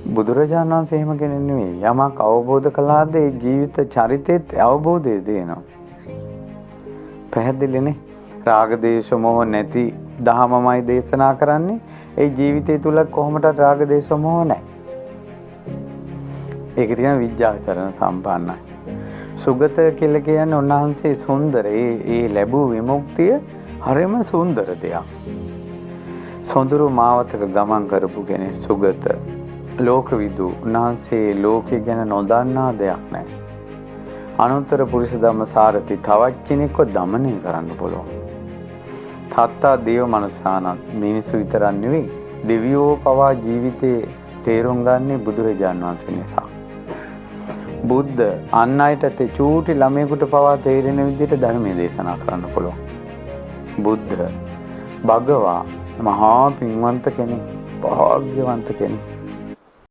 බුදුරජාණන් වහන්සේ එහෙම කෙනෙක් නෙවෙයි. යමක් අවබෝධ කළාද ඒ ජීවිත චරිතෙත් අවබෝධය දෙනවා. පැහැදිලිනේ. රාග දේශ මොහ නැති දහමමයි දේශනා කරන්නේ. ඒ ජීවිතය තුල කොහොමද රාග දේශ මොහ නැහැ. ඒක කියන විද්‍යාචරණ සම්පන්නයි. සුගත කියලා කියන්නේ උන්වහන්සේ සුන්දර. ඒ ලැබූ විමුක්තිය හරිම සුන්දර දෙයක්. සොඳුරු මාවතක ගමන් කරපු කෙනෙක් සුගත. ලෝකවිදු. උන්වහන්සේ ලෝකය ගැන නොදන්නා දෙයක් නැහැ. අනුත්තර පුරුෂ ධම්ම සාරති තවත් කෙනෙක්ව দমনය කරන්න පුළුවන්. සත්තා දේව මනුසානන් මිනිසු විතරක් නෙවෙයි දෙවියෝ පවා ජීවිතේ තේරුම් ගන්නේ බුදුරජාන් වහන්සේ නිසා. බුද්ධ අන් අයට චූටි ළමයෙකුට පවා තේරෙන විදිහට ධර්මයේ දේශනා කරන්න පුළුවන්. බුද්ධ භගවා මහා පින්වන්ත කෙනෙක්, භාග්‍යවන්ත කෙනෙක්.